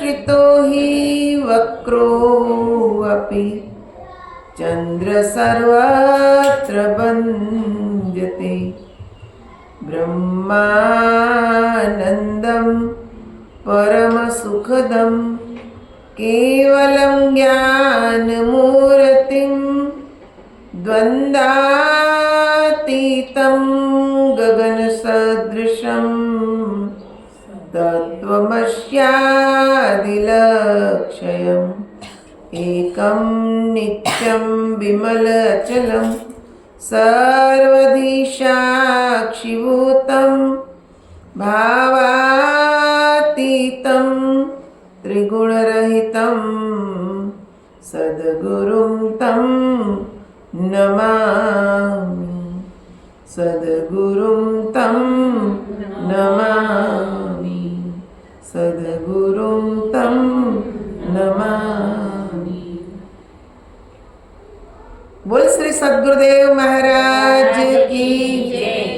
श्रितो हि वक्रो अपि चंद्र सर्वत्र वन्द्यते ब्रह्मानन्दं परमसुखदं केवलं ज्ञानमूर्तिं द्वन्द्वातीतं गगनसदृशं तत्त्वमस्यादिलक्ष्यम् एकं नित्यं विमलचलं सर्वधि साक्षिभूतं भावातीतं त्रिगुणरहितं सद्गुरुं तं नमामि सद्गुरुं तं नमामि सद्गुरुं तं नमामि। बोल श्री सद्गुरुदेव महाराज की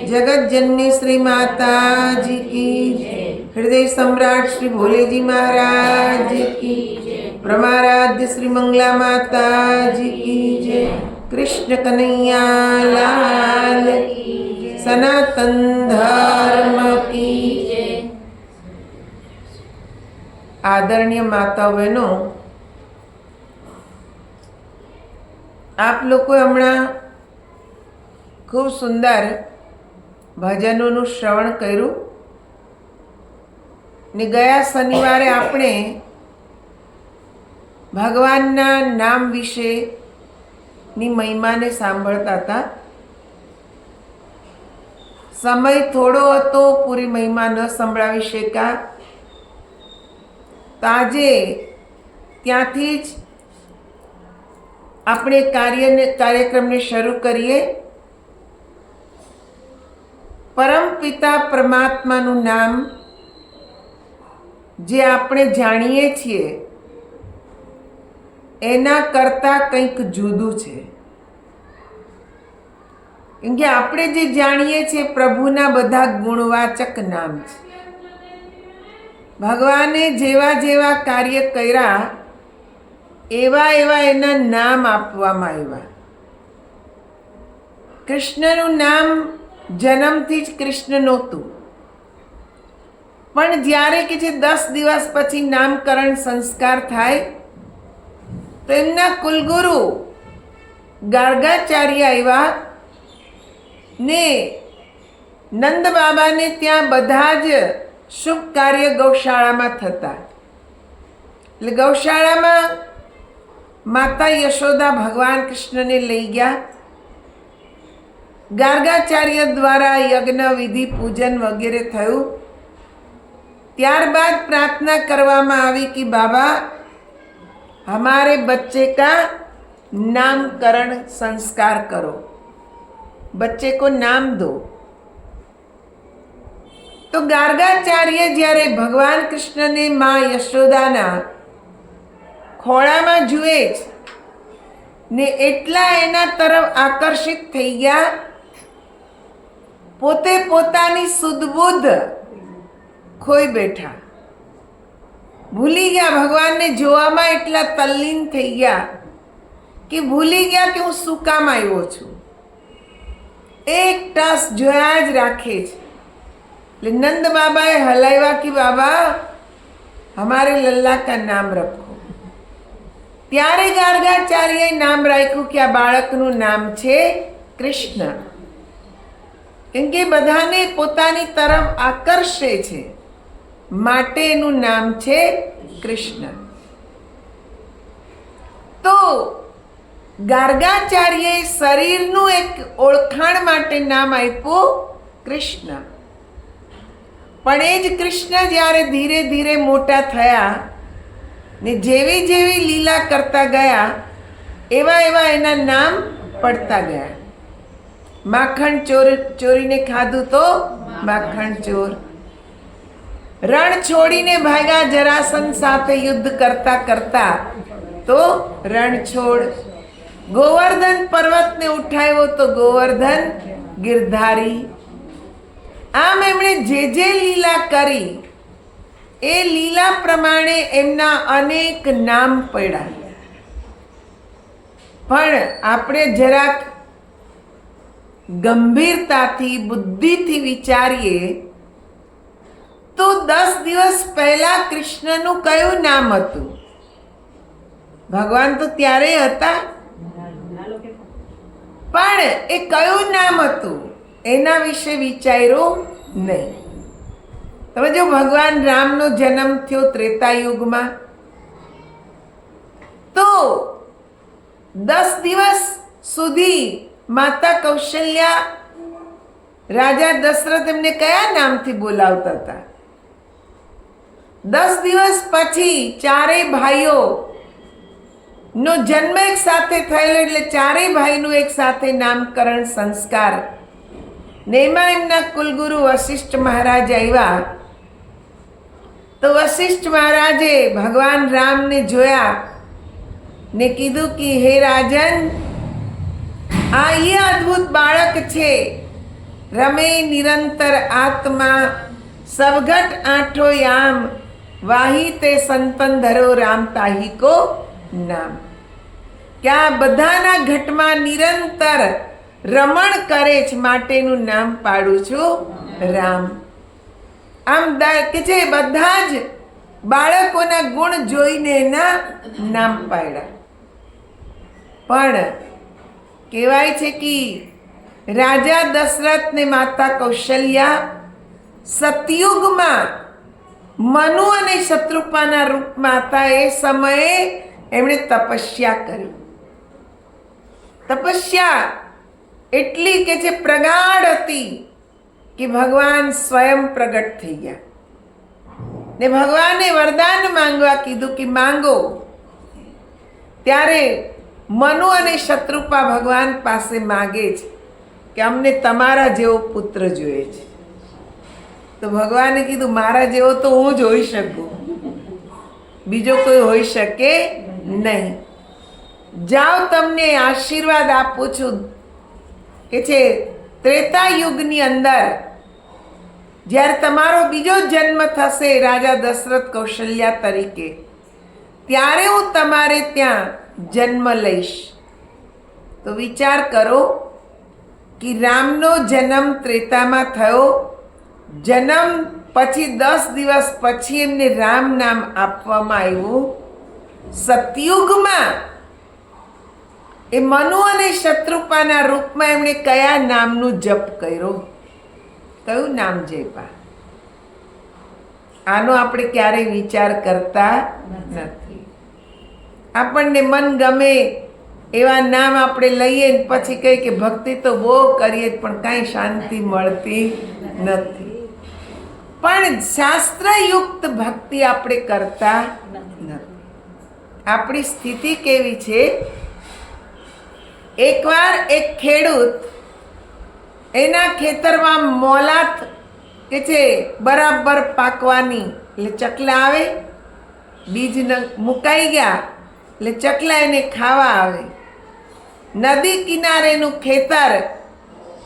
जगत जननी श्री माता जी की हृदय सम्राट श्री भोले जी महाराज की परमाराध्य श्री मंगला माता जी की जय। कृष्ण कन्हैया लाल सनातन धर्म की जय। आदरणीय माता बहनों, आप लोग हमणा खूब सुंदर भजनों श्रवण कर्યું ने गया शनिवारे आपणे भगवानना नाम विषे नी महिमा ने सांभळता था। समय थोड़ो हतो, पूरी महिमा न संभळावी शक्या। तो आजे त्यांथी ज આપણે કાર્યક્રમને શરૂ કરીએ। પરમ પિતા પરમાત્માનું નામ જે આપણે જાણીએ છીએ એના કરતાં કંઈક જુદું છે। કેમ કે આપણે જે જાણીએ છીએ પ્રભુના બધા ગુણવાચક નામ છે। ભગવાને જેવા જેવા કાર્ય કર્યા એવા એવા એના નામ આપવામાં આવ્યા। કૃષ્ણનું નામ જન્મથી જ કૃષ્ણ નહોતું, પણ જ્યારે કે જે 10 દિવસ પછી નામકરણ સંસ્કાર થાય તો એમના કુલગુરુ ગાર્ગાચાર્ય આવ્યા ને નંદ બાબાને ત્યાં બધા જ શુભ કાર્ય ગૌશાળામાં થતા। એટલે ગૌશાળામાં माता यशोदा भगवान कृष्ण ने लई गया। गार्गाचार्य द्वारा यज्ञ विधि पूजन वगैरह थयुं। त्यारबाद प्रार्थना करवामां आवी कि बाबा हमारे बच्चे का नामकरण संस्कार करो, बच्चे को नाम दो। तो गार्गाचार्य ज्यारे भगवान कृष्ण ने मां यशोदाना खोळामां जुए ने एटला एना तरफ आकर्षित थई गया, पोते पोतानी सुदबुद्ध खोई बैठा, भूली गया भगवान ने जोवामां एटला तल्लीन थई गया कि भूली गया कि हूँ शुं काम आव्यो छुं। एक टस जोया ज राखे छे। એટલે नंद बाबाए हलाव्या कि बाबा हमारे लल्ला का नाम रखो। त्यारे गार्गाचार्य नाम राख्યું कि आ बाळकનું नाम छे कृष्ण। केम के बधाने पोतानी तरफ आकर्षे छे माटे एनुं नाम छे कृष्ण। तो गार्गाचार्ये शरीरનું एक ओळखाण माटे नाम आप्યું कृष्ण। पण ए ज कृष्ण ज्यारे धीरे धीरे मोटा थया ने जेवी जेवी लीला करता गया एवा एवा एना नाम पड़ता गया। माखण चोरी ने खाधु तो माखण चोर, रण छोड़ी ने भागा जरासंध साथे युद्ध करता करता तो रण छोड़, गोवर्धन पर्वत ने उठाव्यो तो गोवर्धन गिरधारी। आम एमणे जे लीला करी એ લીલા પ્રમાણે એમના અનેક નામ પડ્યા. પણ આપણે જરાક ગંભીરતાથી બુદ્ધિથી વિચારીએ તો 10 દિવસ પહેલા કૃષ્ણનું કયું નામ હતું? ભગવાન તો ત્યારે હતા, પણ એ કયું નામ હતું એના વિશે વિચાર્યું નહીં. તમે જો ભગવાન રામનો જન્મ થયો ત્રેતાયુગમાં, તો 10 દિવસ સુધી માતા કૌશલ્યા રાજા દશરથ એમને કયા નામથી બોલાવતા હતા? 10 દિવસ પછી ચારેય ભાઈઓ નો જન્મ એક સાથે થયેલો, એટલે ચારેય ભાઈનું એક સાથે નામકરણ સંસ્કાર. ને એમાં એમના કુલગુરુ વશિષ્ઠ મહારાજ આવ્યા. તો વશિષ્ઠ મહારાજે ભગવાન રામને જોયા ને કીધું કે હે રાજન, આ એ અદ્ભુત બાળક છે, રમે નિરંતર આત્મા, સવઘટ આઠો યામ, વાહી તે સંતન ધરો રામ તાહી કો નામ. કે આ બધાના ઘટમાં નિરંતર રમણ કરે છે, માટેનું નામ પાડું છું રામ. આમ કે છે બધા જ બાળકોના ગુણ જોઈને એના નામ પાડ્યા. પણ કહેવાય છે કે રાજા દશરથ ને માતા કૌશલ્યા સતયુગમાં મનુ અને શત્રુપાના રૂપમાં હતા. એ સમયે એમણે તપસ્યા કરી. તપસ્યા એટલી કે જે પ્રગાઢ હતી કે ભગવાન સ્વયં પ્રગટ થઈ ગયા ને ભગવાને વરદાન માંગવા કીધું કે માંગો. ત્યારે મનુ અને શત્રુપા ભગવાન પાસે માગે છે કે અમને તમારા જેવો પુત્ર જોઈએ છે. તો ભગવાને કીધું મારા જેવો તો હું જ હોઈ શકું, બીજો કોઈ હોઈ શકે નહીં. જાઓ, તમને આશીર્વાદ આપું છું કે છે ત્રેતા યુગની અંદર જ્યારે તમારો બીજો જન્મ થશે રાજા દશરથ કૌશલ્યા તરીકે, ત્યારે હું તમારે ત્યાં જન્મ લઈશ. તો વિચાર કરો કે રામનો જન્મ ત્રેતામાં થયો. જન્મ પછી 10 દિવસ પછી એમને રામ નામ આપવામાં આવ્યું. સતયુગમાં એ મનુ અને શત્રુપાના રૂપમાં એમણે કયા નામનું જપ કર્યો? કયું નામ જપ્યા? આનો આપણે ક્યારેય વિચાર કરતા નથી. આપણને મન ગમે એવા નામ આપણે લઈએ ને પછી કહીએ કે ભક્તિ તો બહુ કરીએ પણ કાંઈ શાંતિ મળતી નથી. પણ શાસ્ત્રયુક્ત ભક્તિ આપણે કરતા નથી. આપણી સ્થિતિ કેવી છે? એકવાર એક ખેડૂત એના ખેતરમાં મોલાત કે છે બરાબર પાકવાની, એટલે ચકલા આવે, બીજ મુકાઈ ગયા એટલે ચકલા એને ખાવા આવે. નદી કિનારેનું ખેતર,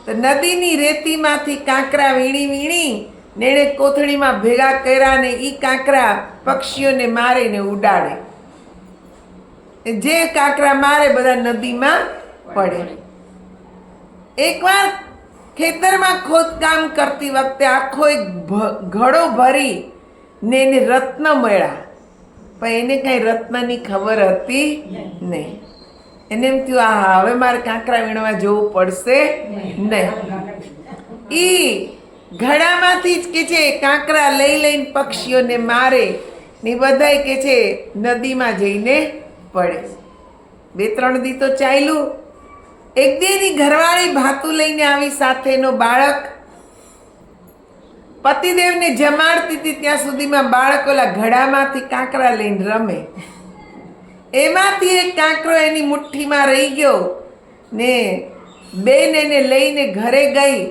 તો નદીની રેતીમાંથી કાંકરા વીણી વીણી ને એને કોથળીમાં ભેગા કર્યા ને એ કાંકરા પક્ષીઓને મારે ને ઉડાડે. જે કાંકરા મારે બધા નદીમાં પડે. એકવાર ખેતરમાં ખોદકામ કરતી વખતે આખો એક ઘડો ભરી ને એને રત્ન મળ્યા, પણ એને કઈ રત્નની ખબર હતી નહીં. એને એમ થયું આ હવે મારે કાંકરા વીણવા જવું પડશે નહીં. ઈ ઘડામાંથી જ કે છે કાંકરા લઈ લઈને પક્ષીઓને મારે ને બધાય કે છે નદીમાં જઈને પડે. 2-3 દી તો ચાલ્યું. એક દીની ઘરવાળી ભાતું લઈને આવી, સાથેનો બાળક પતિદેવને જમાડતી હતી ત્યાં સુધીમાં બાળક ઓલા ઘડામાંથી કાંકરા લઈને રમે. એમાંથી એક કાંકરો એની મુઠ્ઠીમાં રહી ગયો ને બેન એને લઈને ઘરે ગઈ.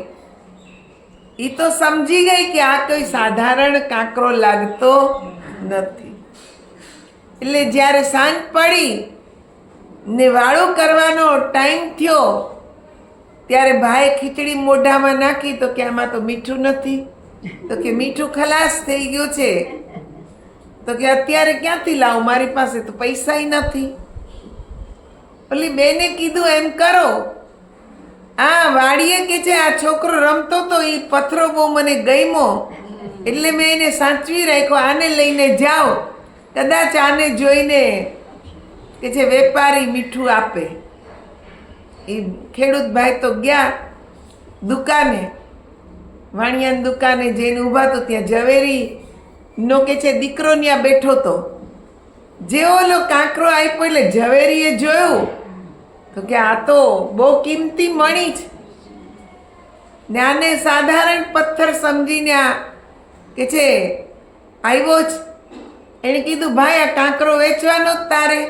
એ તો સમજી ગઈ કે આ કોઈ સાધારણ કાંકરો લાગતો નથી. એટલે જ્યારે સાંજ પડી ને વાળું કરવાનો ટાઈમ થયો ત્યારે ભાઈ ખીચડી મોઢામાં નાખી તો કે આમાં તો મીઠું નથી. તો કે મીઠું ખલાસ થઈ ગયું છે. તો કે અત્યારે ક્યાંથી લાવું, મારી પાસે તો પૈસાય નથી. ઓલી બેને કીધું એમ કરો, આ વાડીએ કે છે આ છોકરો રમતો તો એ પથ્થરો બહુ મને ગમ્યો એટલે મેં એને સાચવી રાખ્યો, આને લઈને જાઓ, કદાચ આને જોઈને કે છે વેપારી મીઠું આપે. એ ખેડૂત ભાઈ તો ગયા દુકાને, વાણિયાની દુકાને જઈને ઊભા તો ત્યાં ઝવેરી નો કે છે દીકરો ત્યાં બેઠો તો. જેવો ઓલો કાંકરો આપ્યો એટલે ઝવેરીએ જોયું તો કે આ તો બહુ કિંમતી મણી છે ને આને સાધારણ પથ્થર સમજીને આ કે છે આવ્યો જ. એણે કીધું ભાઈ આ કાંકરો વેચવાનો જ તારે?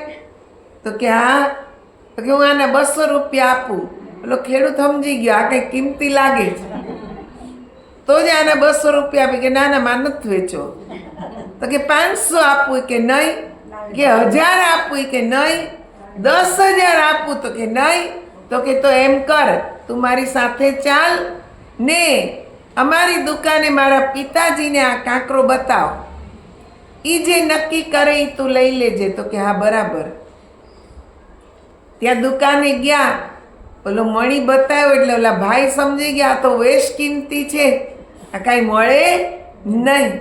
તો કે હા. તો કે હું આને 200 રૂપિયા આપું. પેલો ખેડૂત સમજી ગયો આ કંઈ કિંમતી લાગે છે તો જ આને 200 રૂપિયા આપે. કે ના ના માર નથી વેચો. તો કે 500 આપું? કે નહીં. કે 1000 આપું? કે નહીં. 10,000 આપું? તો કે નહીં. તો કે તો એમ કર, તું મારી સાથે ચાલ ને અમારી દુકાને મારા પિતાજીને આ કાંકરો બતાવ, એ જે નક્કી કરે એ તું લઈ લેજે. તો કે હા બરાબર. ત્યાં દુકાને ગયા, ઓલો મણી બતાવ્યો એટલે ઓલા ભાઈ સમજી ગયા આ તો વેશ કિંમતી છે, આ કાંઈ મળે નહીં.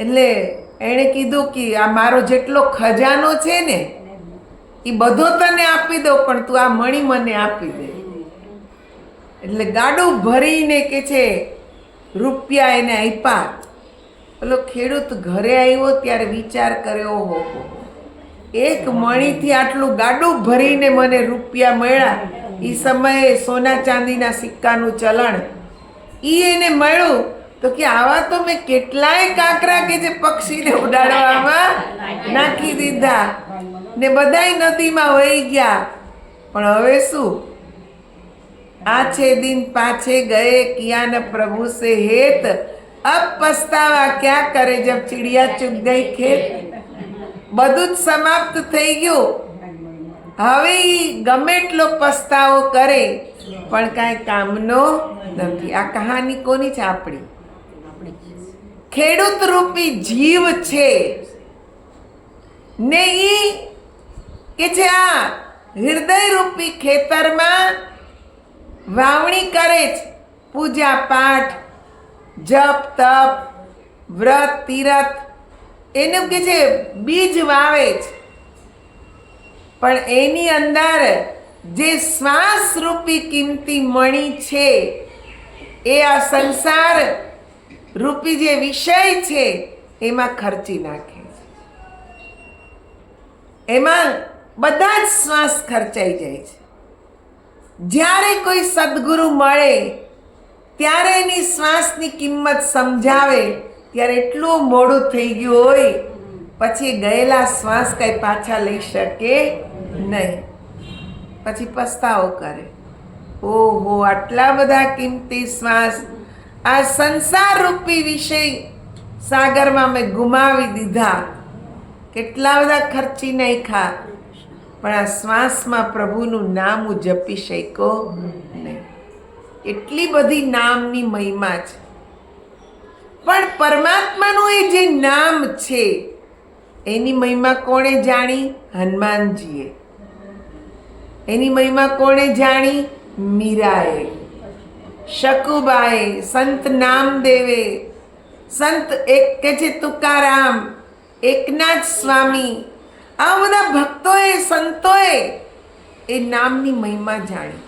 એટલે એણે કીધું કે આ મારો જેટલો ખજાનો છે ને એ બધો તને આપી દો, પણ તું આ મણી મને આપી દે. એટલે ગાડું ભરીને કે છે રૂપિયા એને આપ્યા. પેલો ખેડૂત ઘરે આવ્યો ત્યારે વિચાર કર્યો, હો એક મણીથી આટલું ગાડું ભરીને મને રૂપિયા મળ્યા. એ સમયે સોના ચાંદીના સિક્કાનું ચલણ એ એને મળ્યું. તો કે આવા તો મેં કેટલાય કાંકરા કે જે પક્ષીને ઉડાડવામાં નાખી દીધા ને બધાય નદીમાં વહી ગયા, પણ હવે શું? आछे दिन पाछे गए किया न प्रभु से हेत, अब पछतावा क्या करे जब चिड़िया चुग गई खेत. બધું જ સમાપ્ત થઈ ગયું. હવે ગમે એટલો પસ્તાવો કરે પણ કાંઈ કામનો નથી. આ કહાની કોની છે? આપણી. ખેડૂત રૂપી જીવ છે ને ઈ કે છે આ હૃદય રૂપી ખેતરમાં વાવણી કરે છે. પૂજા પાઠ, જપ તપ, વ્રત તીરથ એનું કે છે બીજ વાવે છે. પણ એની અંદર જે શ્વાસ રૂપી કિંમતી મણી છે એ આ સંસાર રૂપી જે વિષય છે એમાં ખર્ચી નાખે છે. એમાં બધા જ શ્વાસ ખર્ચાઈ જાય છે. જ્યારે કોઈ સદગુરુ મળે ત્યારે એની શ્વાસની કિંમત સમજાવે ત્યારે એટલું મોડું થઈ ગયું હોય, પછી ગયેલા શ્વાસ કંઈ પાછા લઈ શકે નહીં. પછી પસ્તાવો કરે, ઓહો આટલા બધા કિંમતી શ્વાસ આ સંસાર રૂપી વિષય સાગરમાં મેં ગુમાવી દીધા, કેટલા બધા ખર્ચી નાખ્યા, પણ આ શ્વાસમાં પ્રભુનું નામ હું જપી શક્યો નહીં. એટલી બધી નામની મહિમા છે. પણ પરમાત્માનું એ જે નામ છે એની મહિમા કોણે જાણી? હનુમાનજીએ. એની મહિમા કોણે જાણી? મીરાએ, શકુબાએ, સંત નામદેવે, સંત એક કે છે તુકારામ, એકનાથ સ્વામી, આ બધા ભક્તોએ સંતોએ એ નામની મહિમા જાણી.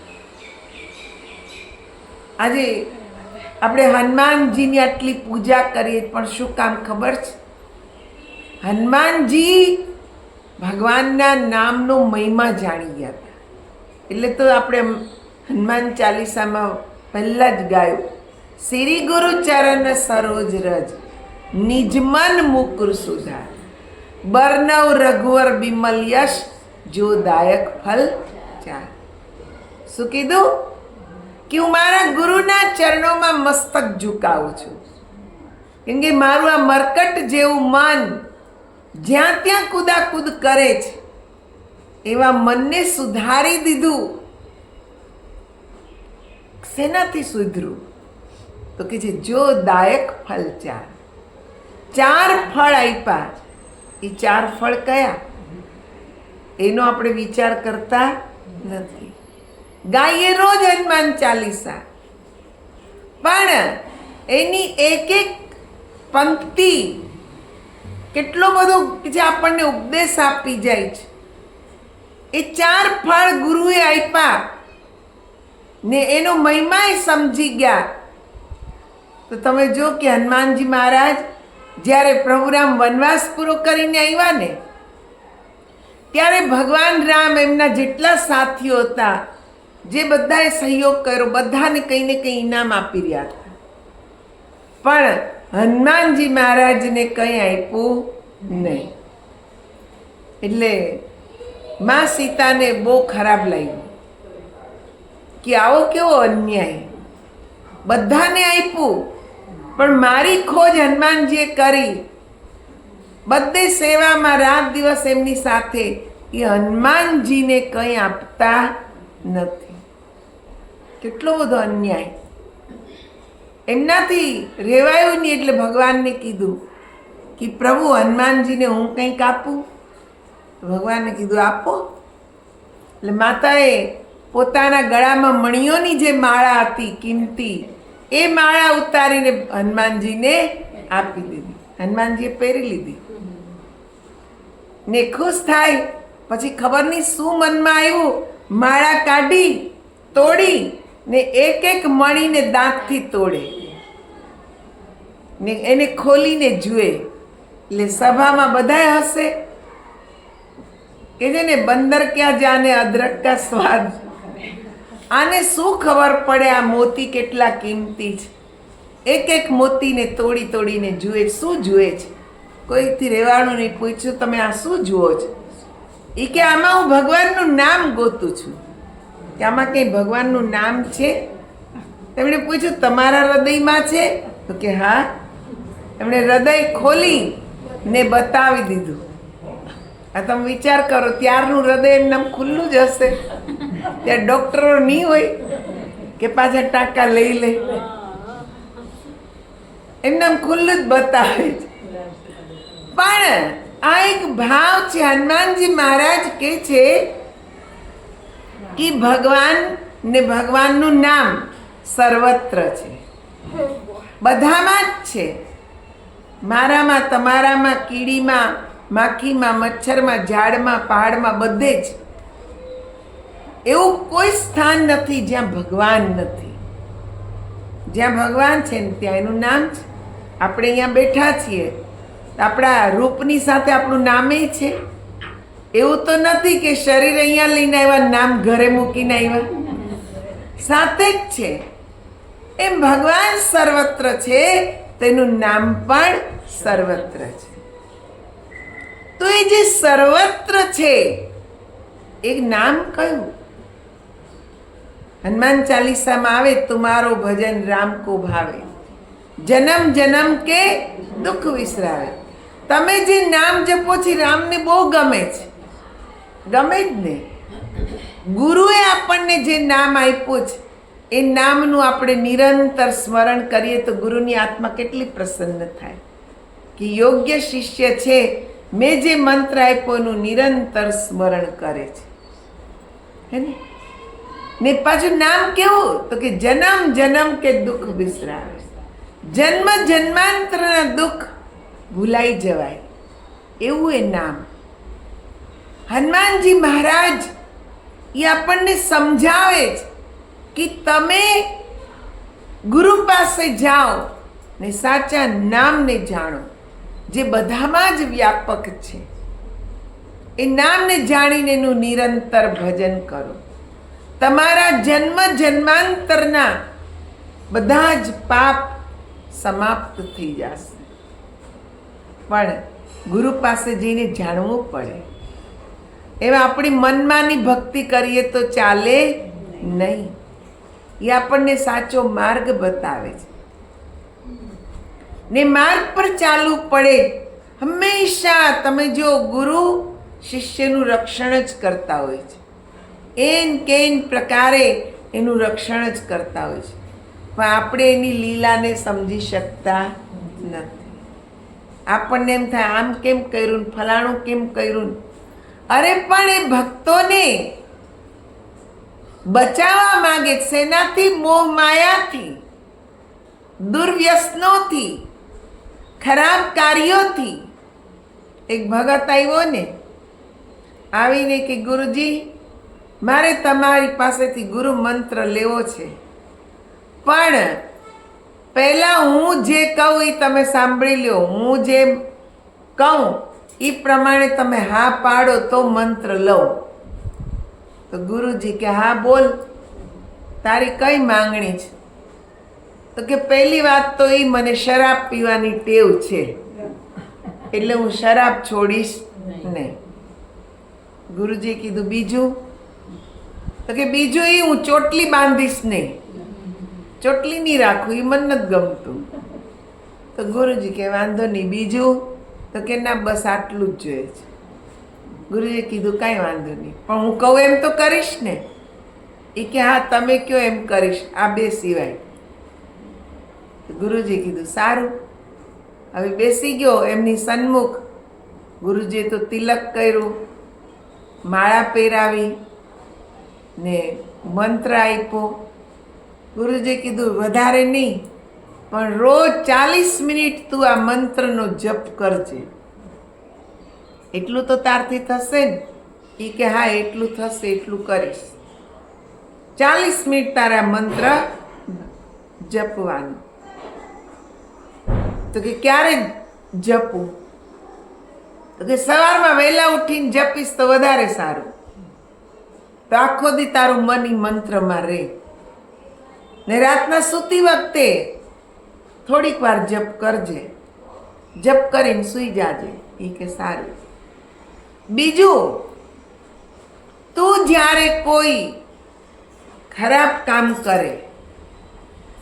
આજે આપણે હનુમાનજીની આટલી પૂજા કરીએ પણ શું કામ ખબર છે? હનુમાનજી ભગવાનના નામનો મહિમા જાણી ગયા હતા. એટલે તો આપણે હનુમાન ચાલીસામાં પહેલા જ ગાયું, શ્રી ગુરુ ચરણ સરોજ રજ નિજમન મુકુર સુધાર, બરનવ રઘુવર બિમલ યશ જો દાયક ફલ ચાર. શું કીધું? કે હું મારા ગુરુના ચરણોમાં મસ્તક ઝુકાવું છું, કેમ કે મારું આ મરકટ જેવું મન જ્યાં ત્યાં કુદાકુદ કરે છે, એવા મનને સુધારી દીધું. શેનાથી સુધરું? તો કે છે જો દાયક ફલ ચાર. 4 ફળ આપ્યા. એ 4 ફળ કયા એનો આપણે વિચાર કરતા નથી. ગાઈએ રોજ હનુમાન ચાલીસા, પણ એની એક એક પંક્તિ કેટલો બધો જે આપણને ઉપદેશ આપી જાય છે. એ 4 ફળ ગુરુએ આપ્યા ને એનો મહિમા સમજી ગયા. તો તમે જો કે હનુમાનજી મહારાજ જ્યારે પ્રભુરામ વનવાસ પૂરો કરીને આવ્યા ને, ત્યારે ભગવાન રામ એમના જેટલા સાથીઓ હતા, જે બધાએ સહયોગ કર્યો, બધાને કંઈ ને કંઈ ઇનામ આપી રહ્યા હતા. પણ હનુમાનજી મહારાજને કંઈ આપ્યું નહીં. એટલે માં સીતાને બહુ ખરાબ લાગ્યું કે આવો કેવો અન્યાય, બધાને આપ્યું પણ મારી ખોજ હનુમાનજીએ કરી. બધે સેવામાં રાત દિવસ એમની સાથે, એ હનુમાનજીને કંઈ આપતા નથી. કેટલો બધો અન્યાય. એમનાથી રહેવાયું નહીં. એટલે ભગવાનને કીધું કે પ્રભુ હનુમાનજીને હું કંઈક આપું. ભગવાને કીધું આપો. એટલે માતાએ પોતાના ગળામાં મણીઓની જે માળા હતી કિંમતી, એ માળા ઉતારીને હનુમાનજીને આપી દીધી. હનુમાનજીએ પહેરી લીધી ને ખુશ થાય. પછી ખબર નહીં શું મનમાં આવ્યું, માળા કાઢી તોડી ને એક એક મણીને દાંતથી તોડે ને એને ખોલીને જુએ. એટલે સભામાં બધાય હસે કે છે ને, બંદર ક્યાં જાને અદરક કા સ્વાદ. આને શું ખબર પડે આ મોતી કેટલા કિંમતી છે. એક એક મોતીને તોડી તોડીને જુએ. શું જુએ છે? કોઈથી રહેવાનું નહીં. પૂછ્યું તમે આ શું જુઓ છો? એ કે આમાં હું ભગવાનનું નામ ગોતું છું. કે આમાં કંઈ ભગવાનનું નામ છે? તેમણે પૂછ્યું તમારા હૃદયમાં છે? તો કે હા. એમણે હૃદય ખોલી ને બતાવી દીધું. આ તમે વિચાર કરો, ત્યારનું હૃદય એમને ખુલ્લું જ હશે. ત્યાં ડોક્ટરો નહીં હોય કે પાછા ટાંકા લઈ લે. એમને ખુલ્લું જ બતાવે છે. પણ આ એક ભાવ છે. હનુમાનજી મહારાજ કહે છે કે ભગવાન ને ભગવાનનું નામ સર્વત્ર છે, બધામાં જ છે. મારામાં, તમારામાં, કીડીમાં, માખીમાં, મચ્છરમાં, ઝાડમાં, પહાડમાં, બધે જ. એવું કોઈ સ્થાન નથી જ્યાં ભગવાન નથી. જ્યાં ભગવાન છે ને ત્યાં એનું નામ છે. આપણે અહીંયા બેઠા છીએ, આપણા રૂપની સાથે આપણું નામે છે. એવું તો નથી કે શરીર અહીંયા લઈને આવ્યા, નામ ઘરે મૂકીને આવ્યા. સાથે જ છે. એમ ભગવાન સર્વત્ર છે, તેનું નામ પણ સર્વત્ર છે. તો એ જે સર્વત્ર છે એ નામ કયું? હનુમાન ચાલીસામાં આવે, તુમારો ભજન રામ કો ભાવે, જન્મ જન્મ કે દુઃખ વિસરાવે. તમે જે નામ જપો છો રામને બહુ ગમે છે. ગમે જ ને. ગુરુએ આપણને જે નામ આપ્યું છે એ નામનું આપણે નિરંતર સ્મરણ કરીએ તો ગુરુની આત્મા કેટલી પ્રસન્ન થાય કે યોગ્ય શિષ્ય છે, મેં જે મંત્ર આપ્યો એનું નિરંતર સ્મરણ કરે છે. હે ને પાછું નામ કેવું? તો કે જન્મ જન્મ કે દુઃખ વિસરાવે. જન્મ જન્માંતરના દુઃખ ભૂલાઈ જવાય એવું એ નામ. હનુમાનજી મહારાજ એ આપણને સમજાવે છે કે તમે ગુરુ પાસે જાઓ ને સાચા નામને જાણો, જે બધામાં જ વ્યાપક છે. એ નામને જાણીને એનું નિરંતર ભજન કરો. તમારા જન્મ જન્માંતરના બધા જ પાપ સમાપ્ત થઈ જશે. પણ ગુરુ પાસે જઈને જાણવું પડે. એવા આપણી મનમાંની ભક્તિ કરીએ તો ચાલે નહીં. એ આપણને સાચો માર્ગ બતાવે છે ને માર્ગ પર ચાલવું પડે. હંમેશા તમે જો ગુરુ શિષ્યનું રક્ષણ જ કરતા હોય છે. એન કેન પ્રકારે એનું રક્ષણ જ કરતા હોય છે, પણ આપણે એની લીલાને સમજી શકતા નથી. આપણને એમ થાય આમ કેમ કર્યું ને ફલાણું કેમ કર્યું. અરે પણ એ ભક્તોને બચાવવા માંગે છે. શેનાથી? મોહ માયાથી, દુર્વ્યસનોથી, ખરાબ કાર્યોથી. એક ભગત આવ્યો ને, આવીને કે ગુરુજી મારે તમારી પાસેથી ગુરુ મંત્ર લેવો છે, પણ પહેલા હું જે કહું એ તમે સાંભળી લો. હું જે કહું એ પ્રમાણે તમે હા પાડો તો મંત્ર લઉં. તો ગુરુજી કે હા બોલ, તારી કઈ માંગણી છે? તો કે પહેલી વાત તો એ મને શરાબ પીવાની ટેવ છે, એટલે હું શરાબ છોડીશ નહીં. ગુરુજીએ કીધું બીજું? તો કે બીજું એ હું ચોટલી બાંધીશ નહીં, ચોટલી નહીં રાખું, એ મને નથી ગમતું. તો ગુરુજી કે વાંધો નહીં, બીજું? તો કે ના બસ આટલું જ જોઈએ છે. ગુરુજીએ કીધું કાંઈ વાંધો નહીં, પણ હું કહું એમ તો કરીશ ને? એ કે હા તમે કયો એમ કરીશ, આ બે સિવાય. ગુરુજીએ કીધું સારું. હવે બેસી ગયો એમની સન્મુખ. ગુરુજીએ તો તિલક કર્યું, માળા પહેરાવી ને મંત્ર આપ્યો. ગુરુજીએ કીધું વધારે નહીં, પણ રોજ 40 મિનિટ તું આ મંત્રનો જપ કરજે. એટલું તો તારથી થશે ને? એ કે હા એટલું થશે, એટલું કરીશ. 40 મિનિટ તારા મંત્ર જપવાનું. તો કે ક્યારે જપું? તો કે સવારમાં વહેલા ઉઠીને જપીશ તો વધારે સારું. તો આખો દી તારું મન ઈ મંત્રમાં રહે. ને રાતના સૂતી વખતે થોડીક વાર જપ કરજે, જપ કરીને સૂઈ જાજે. એ કે સારું. બીજું, તું જ્યારે કોઈ ખરાબ કામ કરે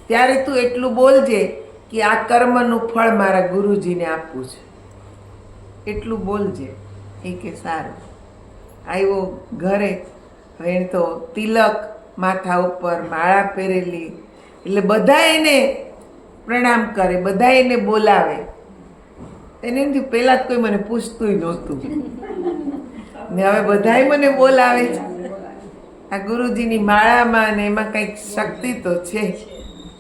ત્યારે તું એટલું બોલજે કે આ કર્મનું ફળ મારા ગુરુજીને આપવું છે, એટલું બોલજે. એ કે સારું. આવ્યો ઘરે, હવે તો તિલક માથા ઉપર, માળા પહેરેલી, એટલે બધા એને પ્રણામ કરે, બધા એને બોલાવે. એને એમ થયું પહેલાં જ કોઈ મને પૂછતું નહોતું ને હવે બધાય મને બોલાવે છે. આ ગુરુજીની માળામાં ને એમાં કંઈક શક્તિ તો છે,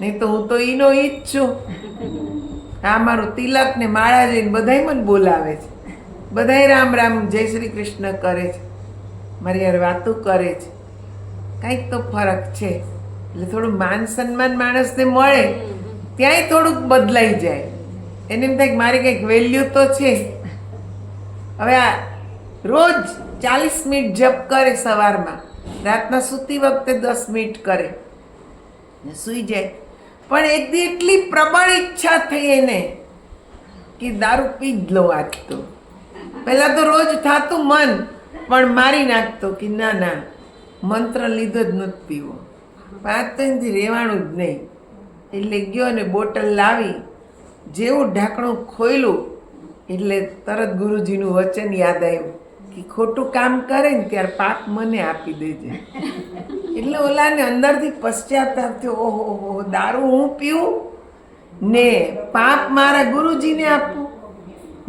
નહીં તો હું તો ઈનો ઈ જ છું. આ મારું તિલક ને માળા જોઈને બધાય મને બોલાવે છે, બધાય રામ રામ જય શ્રી કૃષ્ણ કરે છે, મારી યાર વાતું કરે છે. કંઈક તો ફરક છે. એટલે થોડું માન સન્માન માણસને મળે ત્યાંય થોડુંક બદલાઈ જાય. એને એમ થાય કે મારી કંઈક વેલ્યુ તો છે. હવે આ રોજ 40 મિનિટ જપ કરે સવારમાં, રાતના સૂતી વખતે 10 મિનિટ કરે ને સૂઈ જાય. પણ એક દી એટલી પ્રબળ ઈચ્છા થઈ એને કે દારૂ પી જ લો આજ તો. પહેલાં તો રોજ થાતું મન, પણ મારી નાખતો કે ના ના મંત્ર લીધો જ નથી પીવો. 5 દિનથી રહેવાનું જ નહીં. એટલે ગયો ને બોટલ લાવી, જેવું ઢાંકણું ખોલ્યું એટલે તરત ગુરુજીનું વચન યાદ આવ્યું કે ખોટું કામ કરે ને ત્યારે પાપ મને આપી દેજે. એટલે ઓલાને અંદરથી પશ્ચાતાપ થયો, ઓહો દારૂ હું પીવું ને પાપ મારા ગુરુજીને આપવું?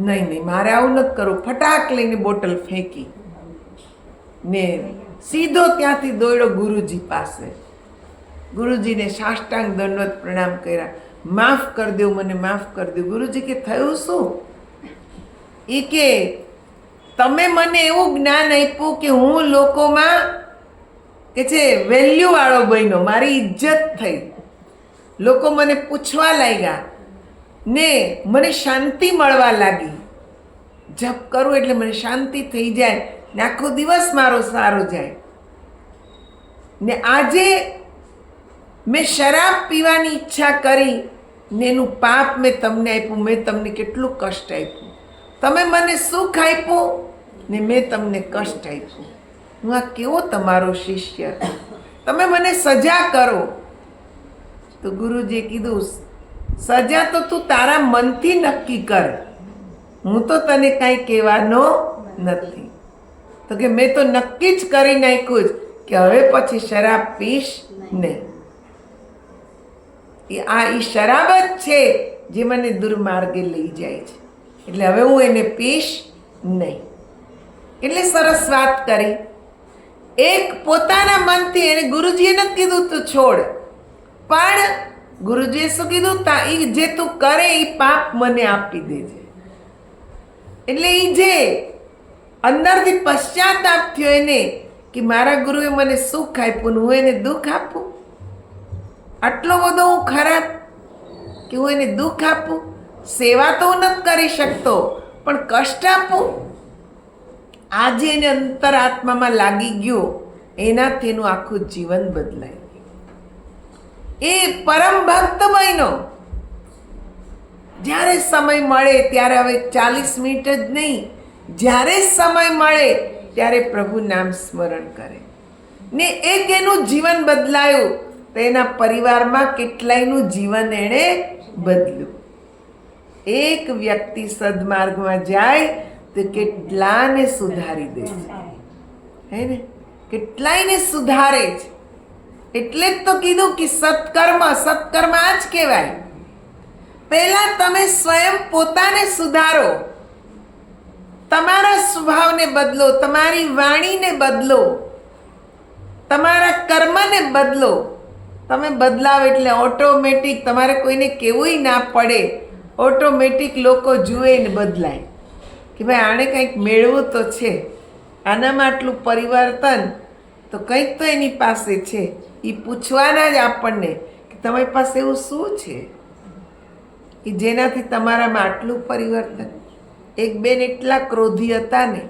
નહીં નહીં, મારે આવું નથી કરવું. ફટાક લઈને બોટલ ફેંકી ને સીધો ત્યાંથી દોડ્યો ગુરુજી પાસે. ગુરુજીને સાષ્ટાંગ દંડવત પ્રણામ કર્યા. માફ કરી દો, મને માફ કરી દો. ગુરુજી કે થયું શું? એ કે તમે મને એવું જ્ઞાન આપ્યું કે હું લોકોમાં કે છે વેલ્યુ વાળો બન્યો, મારી ઇજ્જત થઈ, લોકો મને પૂછવા લાગ્યા ને મને શાંતિ મળવા લાગી. જપ કરું એટલે મને શાંતિ થઈ જાય ને આખો દિવસ મારો સારો જાય. ને આજે મેં શરાબ પીવાની ઈચ્છા કરી ને એનું પાપ મેં તમને આપ્યું. મેં તમને કેટલું કષ્ટ આપ્યું. તમે મને સુખ આપ્યું ને મેં તમને કષ્ટ આપ્યું. હું આ કેવો તમારો શિષ્ય, તમે મને સજા કરો. તો ગુરુજીએ કીધું સજા તો તું તારા મનથી નક્કી કર, હું તો તને કાંઈ કહેવાનો નથી. તો કે મેં તો નક્કી જ કરી નાખ્યું જ કે હવે પછી શરાબ પીશ નહીં. એ શરાબ જ છે જે મને દુર્માર્ગે લઈ જાય છે. એટલે હવે હું એને પીશ નહીં. એટલે સરસ વાત કરી. એક પોતાના મનથી એને ગુરુજીએ નથી કીધું તું છોડ, પણ ગુરુજીએ શું કીધું, ઈ જે તું કરે એ પાપ મને આપી દેજે. એટલે એ જે અંદરથી પશ્ચાતાપ થયો એને કે મારા ગુરુએ મને સુખ આપ્યું, હું એને દુઃખ આપું, આટલો બધો હું ખરાબ કે હું એને દુઃખ આપું. સેવા તો હું નથી કરી શકતો, પણ કષ્ટ આપું. આજે એને અંતરાત્મામાં લાગી ગયો, એનાથી એનું આખું જીવન બદલાઈ ગયું. એ પરમ ભક્ત બન્યો. જ્યારે સમય મળે ત્યારે, હવે 40 મિનિટ જ નહીં, જ્યારે સમય મળે ત્યારે પ્રભુ નામ સ્મરણ કરે ને એક એનું જીવન બદલાયું. તો એના પરિવારમાં કેટલાયનું જીવન એણે બદલ્યું. એક વ્યક્તિ સદમાર્ગમાં જાય તો કેટલાને સુધારી દે છે, હે ને? કેટલાયને સુધારે છે. એટલે જ તો કીધું કે સત્કર્મ આ જ કહેવાય. પહેલા તમે સ્વયં પોતાને સુધારો, તમારા સ્વભાવને બદલો, તમારી વાણીને બદલો, તમારા કર્મને બદલો. તમે બદલાવ એટલે ઓટોમેટિક તમારે કોઈને કહેવુંય ના પડે, ઓટોમેટિક લોકો જુએ ને બદલાય કે ભાઈ આણે કંઈક મેળવું તો છે, આનામાં આટલું પરિવર્તન તો કંઈક તો એની પાસે છે. એ પૂછવાના જ આપણને કે તમારી પાસે એવું શું છે કે જેનાથી તમારામાં આટલું પરિવર્તન. એક બેન એટલા ક્રોધી હતા ને,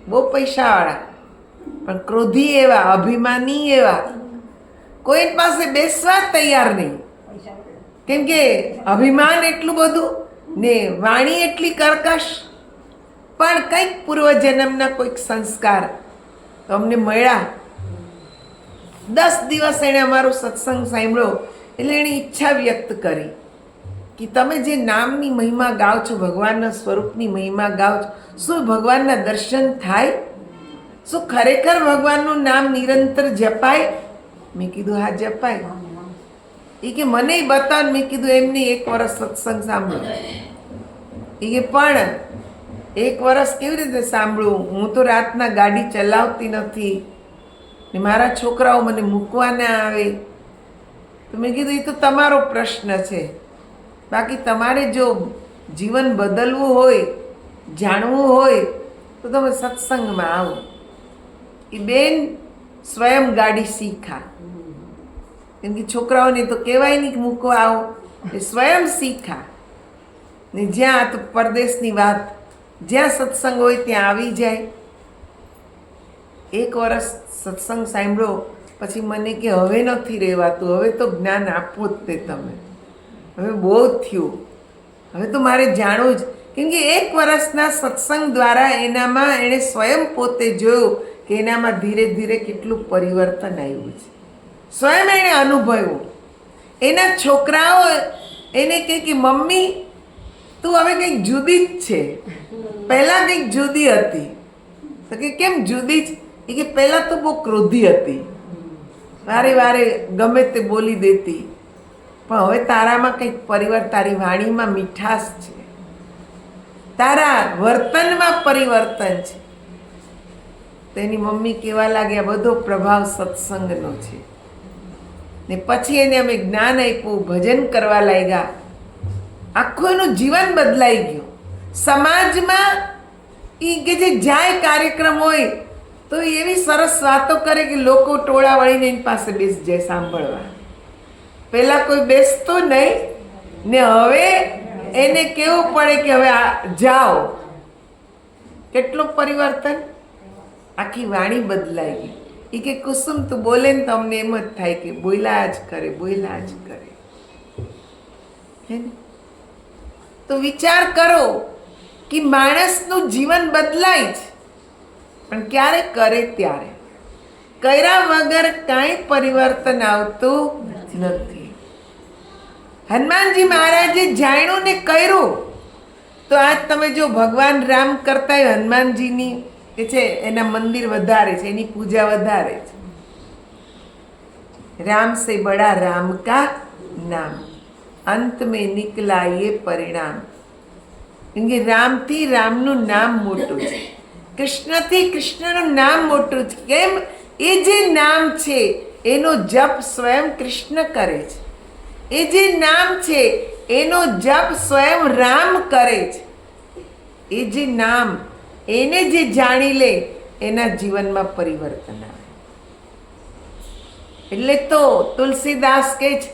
બહુ પૈસાવાળા, પણ ક્રોધી એવા, અભિમાની એવા, કોઈ પાસે બેસવા તૈયાર નહીં. કેમ કે અભિમાન એટલું બધું ને વાણી એટલી કર્કશ. પણ કંઈક પૂર્વજન્મના કોઈક સંસ્કાર તો અમને મળ્યા. 10 દિવસ એણે અમારો સત્સંગ સાંભળ્યો એટલે એણે ઈચ્છા વ્યક્ત કરી કે તમે જે નામની મહિમા ગાઓ છો, ભગવાનના સ્વરૂપની મહિમા ગાઓ છો, શું ભગવાનના દર્શન થાય? શું ખરેખર ભગવાનનું નામ નિરંતર જપાય? મેં કીધું હા જપાય. એ કે મને બતાવ. મેં કીધું એમને 1 વર્ષ સત્સંગ સાંભળ્યો. એ કે પણ 1 વર્ષ કેવી રીતે સાંભળું? હું તો રાતના ગાડી ચલાવતી નથી ને મારા છોકરાઓ મને મૂકવા ના આવે. તો મેં કીધું એ તો તમારો પ્રશ્ન છે, બાકી તમારે જો જીવન બદલવું હોય, જાણવું હોય તો તમે સત્સંગમાં આવો. એ બેન સ્વયં ગાડી શીખા. કેમ કે છોકરાઓને તો કહેવાય નહીં કે મૂકવા આવો, એ સ્વયં શીખા ને જ્યાં તો પરદેશની વાત, જ્યાં સત્સંગ હોય ત્યાં આવી જાય. 1 વર્ષ સત્સંગ સાંભળ્યો પછી મને કે હવે નથી રહેવાતું, હવે તો જ્ઞાન આપો જ તે તમે, હવે બહુ થયું, હવે તો મારે જાણવું જ. કેમ કે 1 વર્ષના સત્સંગ દ્વારા એનામાં એણે સ્વયં પોતે જોયું કે એનામાં ધીરે ધીરે કેટલું પરિવર્તન આવ્યું છે. સ્વયં એણે અનુભવ્યું. એના છોકરાઓ એને કહે કે મમ્મી તું હવે કંઈક જુદી જ છે, પહેલાં કંઈક જુદી હતી. તો કે કેમ જુદી જ? એ કે પહેલાં તો બહુ ક્રોધી હતી, વારે વારે ગમે તે બોલી દેતી, પણ હવે તારામાં કંઈક પરિવર્તન, તારી વાણીમાં મીઠાશ છે, તારા વર્તનમાં પરિવર્તન છે. તેની મમ્મી કહેવા લાગ્યા બધો પ્રભાવ સત્સંગનો છે. ને પછી એને અમે જ્ઞાન આપ્યું, ભજન કરવા લાગ્યા, આખું એનું જીવન બદલાઈ ગયું. સમાજમાં એ કે જે જાય કાર્યક્રમ હોય તો એવી સરસ વાતો કરે કે લોકો ટોળા વળીને એની પાસે બેસી જાય સાંભળવા. પહેલાં કોઈ બેસતો નહીં ને હવે એને કહેવું પડે કે હવે જાઓ. કેટલું પરિવર્તન! આખી વાણી બદલાઈ ગઈ. એ કે કુસુમ તું બોલે ને તો અમને એમ જ થાય કે બોલ્યા જ કરે, બોલ્યા જ કરે. હે ને? તો વિચાર કરો કે માણસનું જીવન બદલાય છે, પણ ક્યારે કરે ત્યારે. કર્યા વગર કાંઈ પરિવર્તન આવતું નથી. હનુમાનજી મહારાજે જાણ્યું ને કર્યું. તો આજ તમે જો ભગવાન રામ કરતા હોય, હનુમાનજીની કે છે એના મંદિર વધારે છે, એની પૂજા વધારે છે. રામ સે બડા રામ કા નામ, અંત में निकला ये परिणाम. કેમ કે રામથી રામનું નામ મોટું છે, કૃષ્ણથી કૃષ્ણનું નામ મોટું છે. કેમ? એ જે નામ છે એનો જપ સ્વયં કૃષ્ણ કરે છે. એ જે નામ છે એનો જપ સ્વયં રામ કરે છે. એ જે નામ એને જે જાણી લે એના જીવનમાં પરિવર્તન આવે. એટલે તો તુલસીદાસ કહે છે,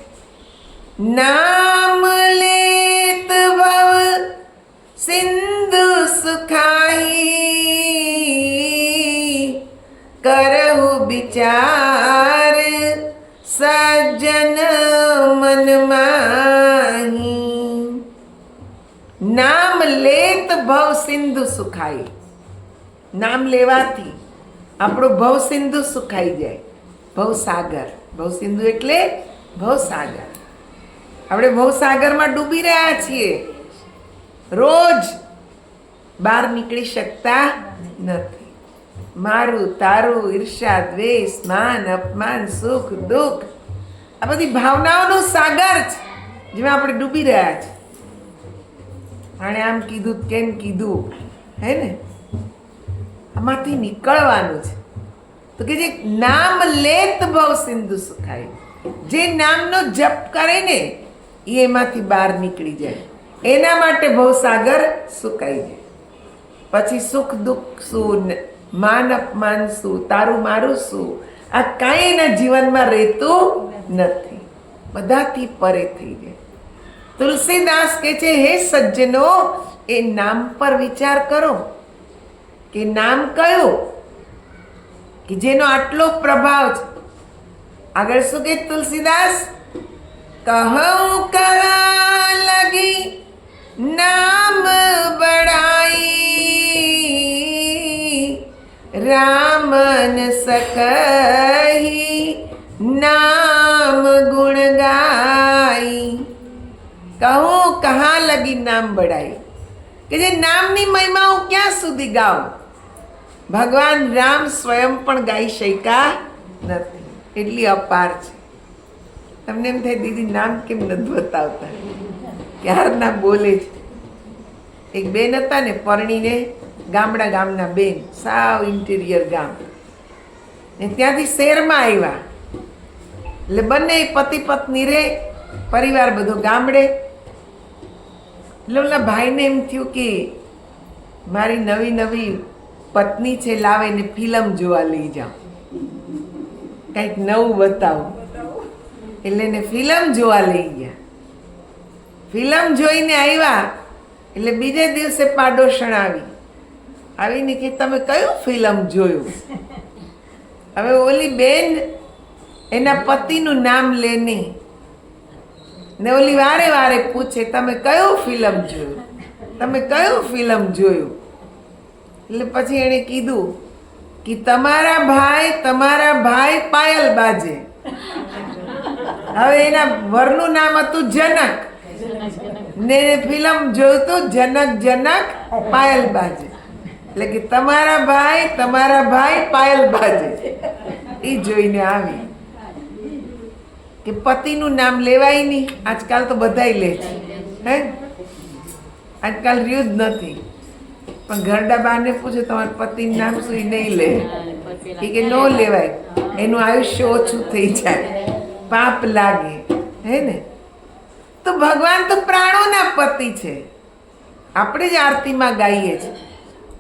નામ લેત ભવ સિંધુ સુખાઈ, કરહુ વિચાર સજ્જન મન માહી. નામ લેત ભવ સિંધુ સુખાઈ. નામ લેવાથી આપણો ભવ સિંધુ સુખાઈ જાય. ભવસાગર, ભવસિંધુ એટલે ભવસાગર. આપણે ભવસાગરમાં ડૂબી રહ્યા છીએ, રોજ બહાર નીકળી શકતા નથી. મારું તારું, ઈર્ષા દ્વેષ, માન અપમાન, સુખ દુઃખ, આ બધી ભાવનાઓનો સાગર છે જેમાં આપણે ડૂબી રહ્યા છીએ. આણે આમ કીધું, કેમ કીધું, હે ને? આમાંથી નીકળવાનું છે. તો કે જે નામ લેત ભવ સિંધુ સુખાય, જે નામનો જપ કરે ને એ એમાંથી બહાર નીકળી જાય. એના માટે ભવસાગર સુકાઈ જાય. પછી સુખ દુઃખ શું, માન અપમાન શું, તારું મારું શું, આ કાંઈ એના જીવનમાં રહેતું નથી. બધાથી પરે થઈ જાય. તુલસીદાસ કહે છે, હે સજ્જનો, એ નામ પર વિચાર કરો કે નામ કયું કે જેનો આટલો પ્રભાવ છે. આગળ શું કે તુલસીદાસ? કહું કહા લગી નામ બડાઈ, રામન सकहि नाम गुण गाई। कहूँ कहाँ लगी नाम बढ़ाई કે જે નામની મહિમાઓ ક્યાં સુધી ગાવ? ભગવાન રામ સ્વયં પણ ગાઈ શક્યા નથી, એટલી અપાર છે. તમને એમ થાય દીદી નામ કેમ નથી બતાવતા, ક્યારના બોલે છે. એક બેન હતા ને પરણીને, ગામના બેન, સાવ ઇન્ટિરિયર ગામ, ને ત્યાંથી શહેરમાં આવ્યા. એટલે બંને પતિ પત્ની રે, પરિવાર બધો ગામડે. એટલે ઓલા ભાઈને એમ થયું કે મારી નવી પત્ની છે, લાવે ને ફિલ્મ જોવા લઈ જાઉં, કંઈક નવું બતાવું. એટલે એને ફિલ્મ જોવા લઈ ગયા. ફિલ્મ જોઈને આવ્યા એટલે બીજે દિવસે પાડોશણ આવીને કે તમે કયું ફિલ્મ જોયું? હવે ઓલી બેન એના પતિનું નામ લેને ને ઓલી વારે વારે પૂછે તમે કયું ફિલ્મ જોયું, તમે કયું ફિલ્મ જોયું? એટલે પછી એણે કીધું કે તમારા ભાઈ પાયલ બાજે. હવે એના વરનું નામ હતું જનક ને ફિલ્મ જોયું તો જનક પાયલ બાજે. એટલે કે તમારા ભાઈ પાયલ બાજે. એ જોઈને આવી કે પતિનું નામ લેવાય નહીં. આજકાલ તો બધાય લે છે, હે, આજકાલ રહ્યું જ નથી. પણ ઘરડા બાને પૂછે તમારા પતિનું નામ શું, એ નહીં લે. એ કે ન લેવાય, એનું આયુષ્ય ઓછું થઈ જાય, પાપ લાગે, હે ને? તો ભગવાન તો પ્રાણોના પતિ છે. આપણે જ આરતીમાં ગાઈએ છીએ,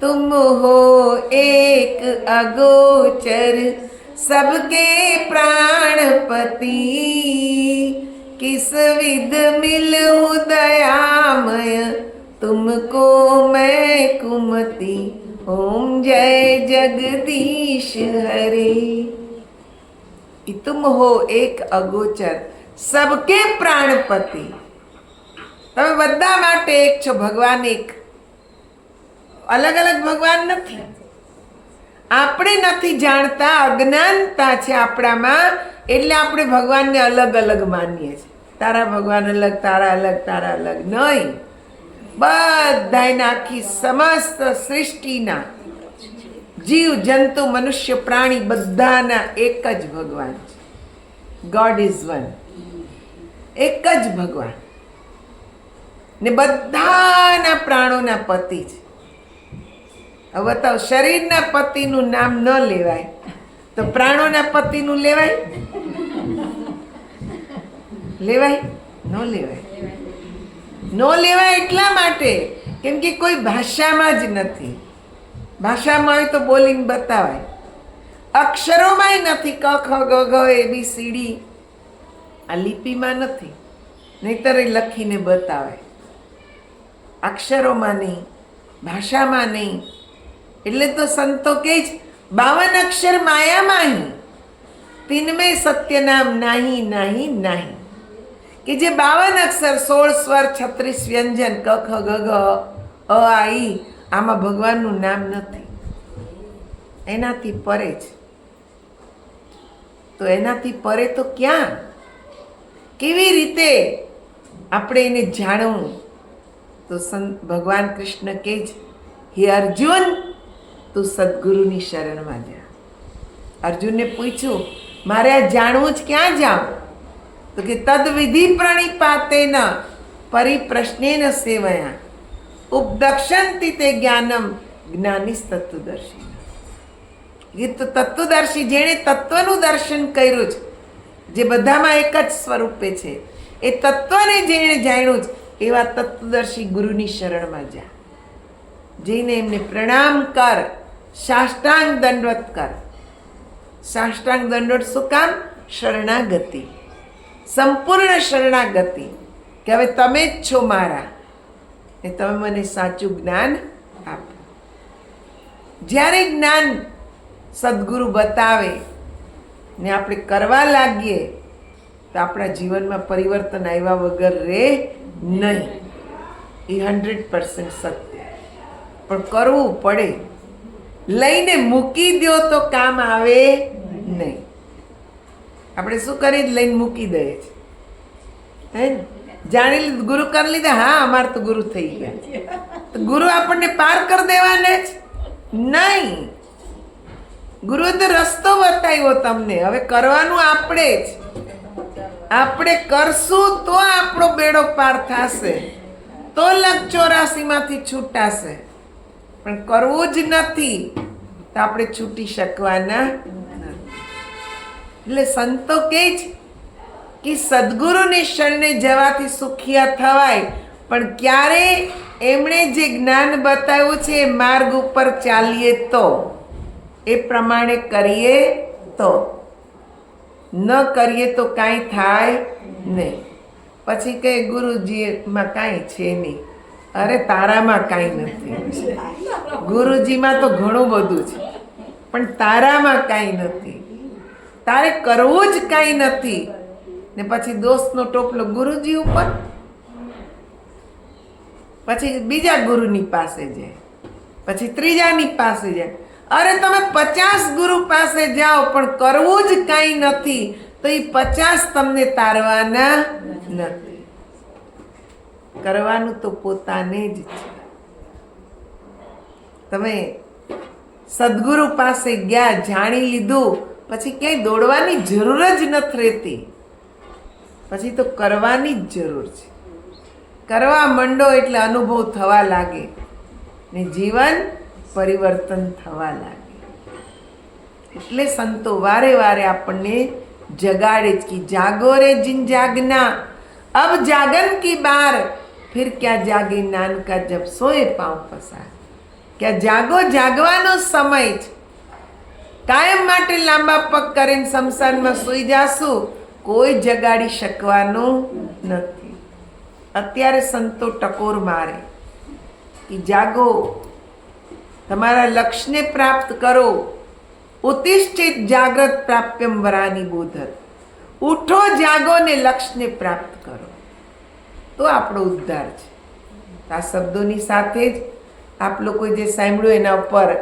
तुम हो एक अगोचर सबके प्राणपति, किस विध मिलूं दयामय तुमको मैं कुमति, ओम जय जगदीश हरे। कि तुम हो एक अगोचर सबके प्राणपति, તમે બધા માટે એક છો. ભગવાન એક, અલગ અલગ ભગવાન નથી. આપણે નથી જાણતા, અજ્ઞાનતા છે આપણામાં, એટલે આપણે ભગવાનને અલગ અલગ માનીએ છીએ. તારા ભગવાન અલગ, તારા અલગ, તારા અલગ નહીં. બધાના, આખી સમસ્ત સૃષ્ટિના જીવ જંતુ મનુષ્ય પ્રાણી બધાના એક જ ભગવાન છે. ગોડ ઇઝ વન, એક જ ભગવાન ને બધાના પ્રાણોના પતિ છે. હવે બતાવો, શરીરના પતિનું નામ ન લેવાય તો પ્રાણોના પતિનું લેવાય? લેવાય? ન લેવાય. ન લેવાય એટલા માટે કેમ કે કોઈ ભાષામાં જ નથી. ભાષામાં હોય તો બોલીને બતાવાય, અક્ષરોમાંય નથી. ક ખ ગ ઘ ABCD આ લિપિમાં નથી, નહીતર એ લખીને બતાવાય. અક્ષરોમાં નહીં, ભાષામાં નહીં. એટલે તો સંતો કહે છે 52 અક્ષર માયામાં હી, તીનમે સત્ય નામ નાહી નાહી નાહી. કે જે 52 અક્ષર 16 સ્વર 36 વ્યંજન ક ખ ગ ઘ અ આ ઈ, આમાં ભગવાનનું નામ નથી. એનાથી પરે છે. તો એનાથી પરે તો ક્યાં? કેવી રીતે આપણે એને જાણવું? તો ભગવાન કૃષ્ણ કહે છે, હે અર્જુન, તું સદગુરુની શરણમાં જા. અર્જુનને પૂછ્યું, મારે આ જાણવું જ ક્યાં જાઉં? તો કે તદ વિધિ પ્રણિપાતેન પરિપ્રશ્નેન સેવયા ઉપદક્ષંતિ તે જ્ઞાનમ જ્ઞાનિસ તત્વદર્શી. એ તો તત્વદર્શી, જેણે તત્વનું દર્શન કર્યું છે, જે બધામાં એક જ સ્વરૂપે છે, એ તત્વને જેણે જાણ્યું છે, એવા તત્વદર્શી ગુરુની શરણમાં જા. જઈને એમને પ્રણામ કર, સાષ્ટાંગ દંડવત કર. સાષ્ટાંગ દંડવત શું કામ? શરણાગતિ, સંપૂર્ણ શરણાગતિ, કે હવે તમે જ છો મારા ને તમે મને સાચું જ્ઞાન આપો. જ્યારે જ્ઞાન સદગુરુ બતાવે ને આપણે કરવા લાગીએ તો આપણા જીવનમાં પરિવર્તન આવ્યા વગર રહે નહીં. એ 100% સત્ય. પણ કરવું પડે. લઈને મૂકી દો તો કામ આવે નહીં. આપણે શું કરીએ? લઈને મૂકી દઈએ છીએ. હે ને? જાણી લીધું, ગુરુ કરી લીધા, હા અમારે તો ગુરુ થઈ ગયા. તો ગુરુ આપણને પાર કરી દેવાના જ નહીં. ગુરુએ તો રસ્તો બતાવ્યો તમને. હવે કરવાનું આપણે જ. આપણે કરશું તો આપણો બેડો પાર થશે, તો લગ 84 માંથી છૂટાશે. પણ કરવું જ નથી તો આપણે છૂટી શકવાના નથી. એટલે સંતો કહે છે કે સદગુરુની શરણે જવાથી સુખિયા થવાય, પણ ક્યારે? એમણે જે જ્ઞાન બતાવ્યું છે એ માર્ગ ઉપર ચાલીએ તો, એ પ્રમાણે કરીએ તો. ન કરીએ તો કાંઈ થાય નહીં. પછી કહે ગુરુજીમાં કાંઈ છે નહીં. અરે તારામાં કાંઈ નથી. ગુરુજીમાં તો ઘણું બધું છે, પણ તારામાં કાંઈ નથી. તારે કરવું જ કાંઈ નથી. ને પછી દોસ્તનો ટોપલો ગુરુજી ઉપર, પછી બીજા ગુરુની પાસે જાય, પછી ત્રીજાની પાસે જાય. અરે તમે 50 ગુરુ પાસે જાઓ પણ કરવું જ કાંઈ નથી તો એ 50 તમને તારવાના નથી. કરવાનું તો પોતાને જ છે. તમે સદગુરુ પાસે ગયા, જાણી લીધું, પછી ક્યાંય દોડવાની જરૂર જ નથી રહેતી. પછી તો કરવાની જ જરૂર છે. કરવા માંડો એટલે અનુભવ થવા લાગે ને જીવન પરિવર્તન થવા લાગે. એટલે સંતો વારે વારે આપણને જગાડે જ કે જાગો રે जिन जागना, अब जागन की बार, फिर क्या जागे नानका जब सोए पाँव पसार. क्या જાગો, જાગવાનો સમય છે. કાયમ માટે લાંબા પગ કરીને શમશાનમાં સૂઈ જાશું, કોઈ જગાડી શકવાનું નથી. અત્યારે સંતો ટકોર મારે કે જાગો, તમારા લક્ષ્યને પ્રાપ્ત કરો. ઉત્તિષ્ઠિત જાગ્રત પ્રાપ્યમ વરાની બોધર. ઉઠો, જાગો ને લક્ષ્યને પ્રાપ્ત કરો, તો આપણો ઉદ્ધાર છે. આ શબ્દોની સાથે જ આપ લોકોએ જે સાંભળ્યું એના ઉપર